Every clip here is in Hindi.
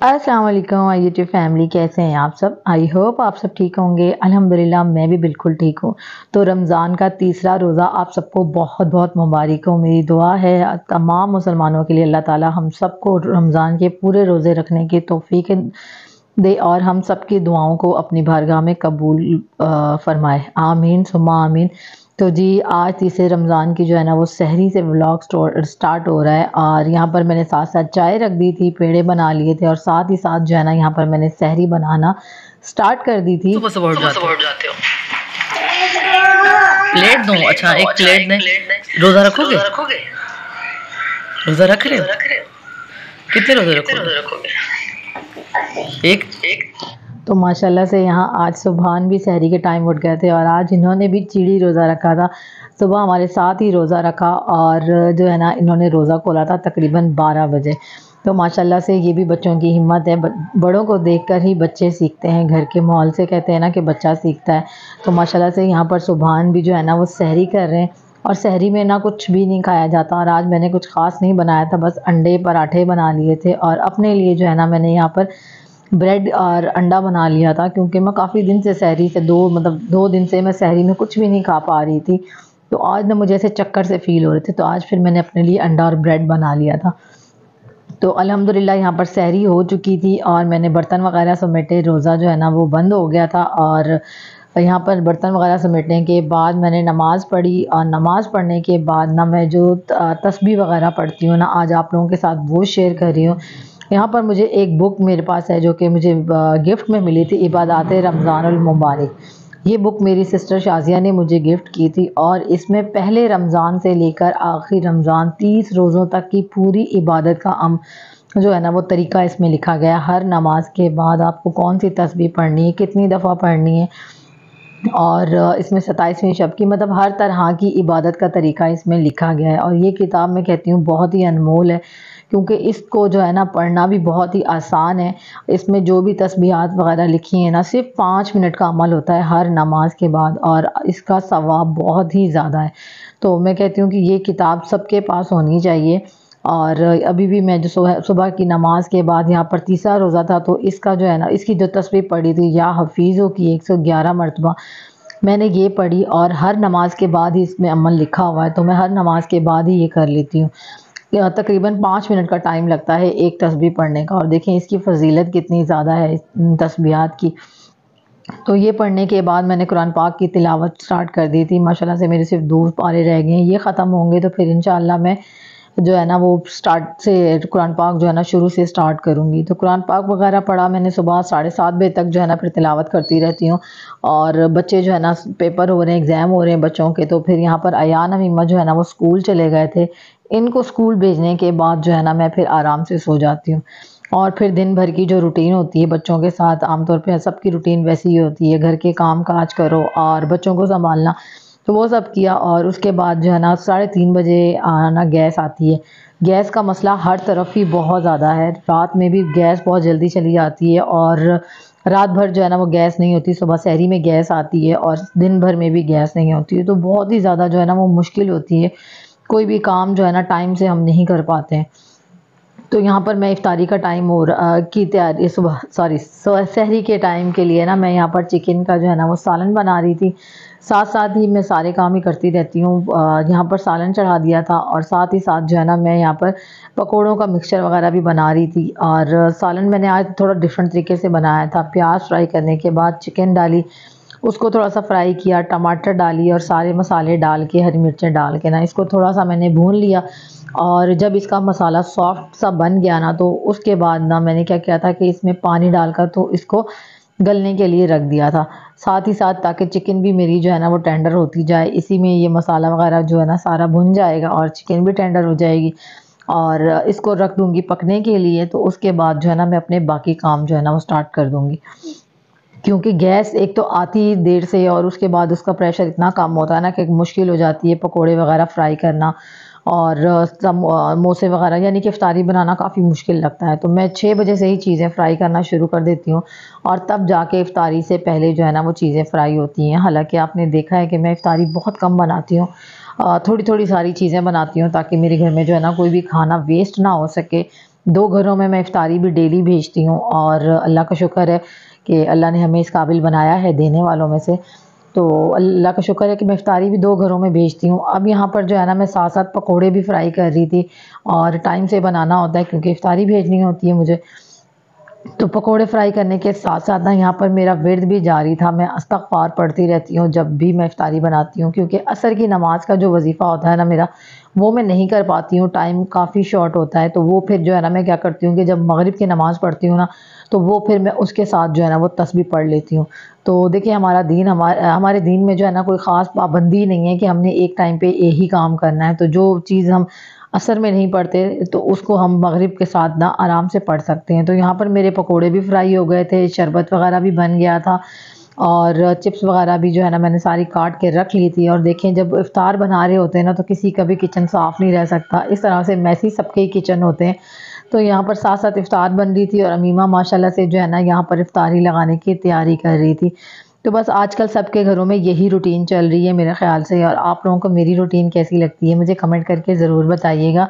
अस्सलाम वालेकुम यूट्यूब फैमिली, कैसे हैं आप सब। आई होप आप सब ठीक होंगे। अल्हम्दुलिल्लाह मैं भी बिल्कुल ठीक हूँ। तो रमज़ान का तीसरा रोज़ा आप सबको बहुत बहुत मुबारक हो। मेरी दुआ है तमाम मुसलमानों के लिए अल्लाह ताला हम सबको रमज़ान के पूरे रोज़े रखने की तौफीक दे और हम सब की दुआओं को अपनी बारगाह में कबूल फरमाए। आमीन सुम्मा आमीन। तो जी आज तीसरे रमज़ान की जो है ना वो सहरी से व्लॉग स्टार्ट हो रहा है और यहाँ पर मैंने साथ साथ चाय रख दी थी, पेड़े बना लिए थे और साथ ही साथ जो है ना यहाँ पर मैंने सहरी बनाना स्टार्ट कर दी थी। सुबह सुबह उठ जाते हो। प्लेट दूं? अच्छा एक प्लेट दें। रोज़ा रखोगे? रोज़ा रख रहे हो? कितने रोज़े रखोगे? एक। तो माशाल्लाह से यहाँ आज सुबहान भी सहरी के टाइम उठ गए थे और आज इन्होंने भी चिड़ी रोज़ा रखा था। सुबह हमारे साथ ही रोज़ा रखा और जो है ना इन्होंने रोज़ा खोला था तकरीबन 12 बजे। तो माशाल्लाह से ये भी बच्चों की हिम्मत है। बड़ों को देखकर ही बच्चे सीखते हैं, घर के माहौल से कहते हैं ना कि बच्चा सीखता है। तो माशाल्लाह से यहाँ पर सुबहान भी जो है ना वो सहरी कर रहे हैं और सहरी में ना कुछ भी नहीं खाया जाता और आज मैंने कुछ ख़ास नहीं बनाया था, बस अंडे पराठे बना लिए थे और अपने लिए जो है ना मैंने यहाँ पर ब्रेड और अंडा बना लिया था क्योंकि मैं काफ़ी दिन से सहरी से 2 दिन से मैं सहरी में कुछ भी नहीं खा पा रही थी। तो आज ना मुझे ऐसे चक्कर से फ़ील हो रहे थे, तो आज फिर मैंने अपने लिए अंडा और ब्रेड बना लिया था। तो अल्हम्दुलिल्लाह यहाँ पर सहरी हो चुकी थी और मैंने बर्तन वगैरह समेटे। रोज़ा जो है ना वो बंद हो गया था और यहाँ पर बर्तन वगैरह समेटने के बाद मैंने नमाज़ पढ़ी और नमाज़ पढ़ने के बाद ना मैं जो तस्बीह वगैरह पढ़ती हूँ ना आज आप लोगों के साथ वो शेयर कर रही हूँ। यहाँ पर मुझे एक बुक मेरे पास है जो कि मुझे गिफ्ट में मिली थी, इबादात-ए रमज़ानुल मुबारक। ये बुक मेरी सिस्टर शाज़िया ने मुझे गिफ्ट की थी और इसमें पहले रमज़ान से लेकर आखिरी रमज़ान 30 रोज़ों तक की पूरी इबादत का जो है ना वो तरीका इसमें लिखा गया। हर नमाज के बाद आपको कौन सी तस्बीह पढ़नी है, कितनी दफ़ा पढ़नी है और इसमें 27वीं शब की मतलब हर तरह की इबादत का तरीका इसमें लिखा गया है। और ये किताब मैं कहती हूँ बहुत ही अनमोल है क्योंकि इसको जो है ना पढ़ना भी बहुत ही आसान है। इसमें जो भी तस्बीहात वगैरह लिखी हैं ना सिर्फ 5 मिनट का अमल होता है हर नमाज के बाद और इसका सवाब बहुत ही ज़्यादा है। तो मैं कहती हूँ कि ये किताब सबके पास होनी चाहिए। और अभी भी मैं जो सुबह की नमाज के बाद यहाँ पर तीसरा रोज़ा था तो इसका जो है ना इसकी जो तस्बीह पढ़ी थी या हफीज़ों की 111 मरतबा मैंने ये पढ़ी और हर नमाज के बाद ही इसमें अमल लिखा हुआ है। तो मैं हर नमाज के बाद ही ये कर लेती हूँ। तकरीबन 5 मिनट का टाइम लगता है एक तस्बीह पढ़ने का और देखें इसकी फ़जीलत कितनी ज़्यादा है इन तस्बीहात की। तो ये पढ़ने के बाद मैंने कुरान पाक की तिलावत स्टार्ट कर दी थी। माशाल्लाह से मेरे सिर्फ 2 पारे रह गए हैं, ये ख़त्म होंगे तो फिर इंशाअल्लाह मैं जो है ना वो स्टार्ट से कुरान पाक जो है ना शुरू से स्टार्ट करूँगी। तो कुरान पाक वगैरह पढ़ा मैंने सुबह 7:30 बजे तक जो है ना फिर तिलावत करती रहती हूँ। और बच्चे जो है ना पेपर हो रहे हैं, एग्ज़ाम हो रहे हैं बच्चों के, तो फिर यहाँ पर अयान अमीमा जो है ना वो स्कूल चले गए थे। इनको स्कूल भेजने के बाद जो है ना मैं फिर आराम से सो जाती हूँ और फिर दिन भर की जो रूटीन होती है बच्चों के साथ, आमतौर पे सबकी रूटीन वैसी ही होती है, घर के काम काज करो और बच्चों को संभालना, तो वो सब किया। और उसके बाद जो है ना 3:30 बजे आना गैस आती है। गैस का मसला हर तरफ ही बहुत ज़्यादा है, रात में भी गैस बहुत जल्दी चली जाती है और रात भर जो है ना वो गैस नहीं होती। सुबह सहरी में गैस आती है और दिन भर में भी गैस नहीं होती है, तो बहुत ही ज़्यादा जो है ना वो मुश्किल होती है। कोई भी काम जो है ना टाइम से हम नहीं कर पाते हैं। तो यहाँ पर मैं इफ्तारी का टाइम हो की तैयारी सहरी के टाइम के लिए ना मैं यहाँ पर चिकन का जो है ना वो सालन बना रही थी। साथ साथ ही मैं सारे काम ही करती रहती हूँ। यहाँ पर सालन चढ़ा दिया था और साथ ही साथ जो है ना मैं यहाँ पर पकोड़ों का मिक्सचर वगैरह भी बना रही थी। और सालन मैंने आज थोड़ा डिफरेंट तरीके से बनाया था। प्याज फ्राई करने के बाद चिकन डाली, उसको थोड़ा सा फ्राई किया, टमाटर डाली और सारे मसाले डाल के हरी मिर्चें डाल के ना इसको थोड़ा सा मैंने भून लिया। और जब इसका मसाला सॉफ्ट सा बन गया ना तो उसके बाद ना मैंने क्या किया था कि इसमें पानी डालकर तो इसको गलने के लिए रख दिया था। साथ ही साथ ताकि चिकन भी मेरी जो है ना वो टेंडर होती जाए, इसी में ये मसाला वगैरह जो है ना सारा भुन जाएगा और चिकन भी टेंडर हो जाएगी। और इसको रख दूँगी पकने के लिए। तो उसके बाद जो है ना मैं अपने बाकी काम जो है ना वो स्टार्ट कर दूँगी, क्योंकि गैस एक तो आती देर से और उसके बाद उसका प्रेशर इतना कम होता है ना कि मुश्किल हो जाती है पकोड़े वगैरह फ्राई करना और समोसे वगैरह, यानी कि इफ्तारी बनाना काफ़ी मुश्किल लगता है। तो मैं 6 बजे से ही चीज़ें फ्राई करना शुरू कर देती हूँ और तब जाके इफ्तारी से पहले जो है ना वो चीज़ें फ्राई होती हैं। हालाँकि आपने देखा है कि मैं इफ्तारी बहुत कम बनाती हूँ, थोड़ी-थोड़ी सारी चीज़ें बनाती हूँ ताकि मेरे घर में जो है ना कोई भी खाना वेस्ट ना हो सके। 2 घरों में मैं इफ्तारी भी डेली भेजती हूँ और अल्लाह का शुक्र है कि अल्लाह ने हमें इस काबिल बनाया है देने वालों में से। तो अल्लाह का शुक्र है कि मैं इफ्तारी भी 2 घरों में भेजती हूँ। अब यहाँ पर जो है ना मैं साथ-साथ पकोड़े भी फ्राई कर रही थी और टाइम से बनाना होता है क्योंकि इफ्तारी भेजनी होती है मुझे। तो पकोड़े फ्राई करने के साथ-साथ ना यहाँ पर मेरा विर्द भी जारी था। मैं इस्तग़फ़ार पढ़ती रहती हूँ जब भी मैं इफ्तारी बनाती हूँ, क्योंकि असर की नमाज़ का जो वज़ीफ़ा होता है ना मेरा, वो मैं नहीं कर पाती हूँ, टाइम काफ़ी शॉर्ट होता है। तो वो फिर जो है ना मैं क्या करती हूँ कि जब मग़रिब की नमाज़ पढ़ती हूँ ना, तो वो फिर मैं उसके साथ जो है ना वो तस्बीह पढ़ लेती हूँ। तो देखिए हमारे दीन में जो है ना कोई ख़ास पाबंदी नहीं है कि हमने एक टाइम पे एक ही काम करना है। तो जो चीज़ हम असर में नहीं पढ़ते तो उसको हम मग़रिब के साथ ना आराम से पढ़ सकते हैं। तो यहाँ पर मेरे पकोड़े भी फ्राई हो गए थे, शरबत वग़ैरह भी बन गया था और चिप्स वग़ैरह भी जो है ना मैंने सारी काट के रख ली थी। और देखें जब इफ़्तार बना रहे होते हैं ना तो किसी का भी किचन साफ़ नहीं रह सकता, इस तरह से मैसी सबके ही किचन होते हैं। तो यहाँ पर साथ-साथ इफ़्तार बन रही थी और अमीमा माशाल्लाह से जो है ना यहाँ पर इफ़्तारी लगाने की तैयारी कर रही थी। तो बस आजकल सबके घरों में यही रूटीन चल रही है मेरे ख़्याल से। और आप लोगों को मेरी रूटीन कैसी लगती है मुझे कमेंट करके ज़रूर बताइएगा।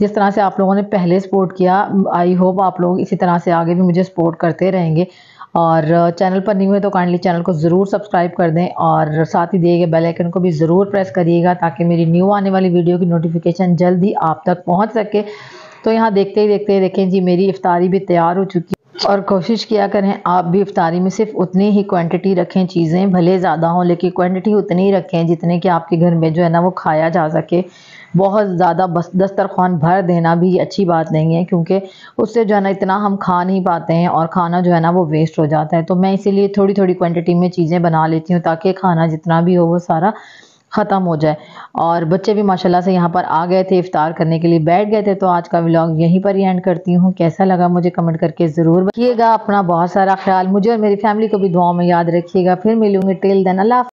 जिस तरह से आप लोगों ने पहले सपोर्ट किया, आई होप आप लोग इसी तरह से आगे भी मुझे सपोर्ट करते रहेंगे। और चैनल पर न्यू है तो काइंडली चैनल को ज़रूर सब्सक्राइब कर दें और साथ ही दिए गए बेल आइकन को भी ज़रूर प्रेस करिएगा ताकि मेरी न्यू आने वाली वीडियो की नोटिफिकेशन जल्द ही आप तक पहुंच सके। तो यहाँ देखते ही देखते देखें जी मेरी इफ़्तारी भी तैयार हो चुकी है। और कोशिश किया करें आप भी इफ़्तारी में सिर्फ उतनी ही क्वांटिटी रखें, चीज़ें भले ज़्यादा हों लेकिन क्वांटिटी उतनी ही रखें जितने कि आपके घर में जो है ना वो खाया जा सके। बहुत ज़्यादा बस दस्तरख़्वान भर देना भी अच्छी बात नहीं है, क्योंकि उससे जो है ना इतना हम खा नहीं पाते हैं और खाना जो है ना वो वेस्ट हो जाता है। तो मैं इसीलिए थोड़ी-थोड़ी क्वांटिटी में चीज़ें बना लेती हूँ ताकि खाना जितना भी हो वो सारा ख़त्म हो जाए। और बच्चे भी माशाल्लाह से यहाँ पर आ गए थे, इफ़्तार करने के लिए बैठ गए थे। तो आज का व्लॉग यहीं पर ही एंड करती हूँ। कैसा लगा मुझे कमेंट करके ज़रूर बताइएगा। अपना बहुत सारा ख़्याल, मुझे और मेरी फैमिली को भी दुआओं में याद रखिएगा। फिर मिलूँगी, टिल देन अल्लाह हाफ़िज़।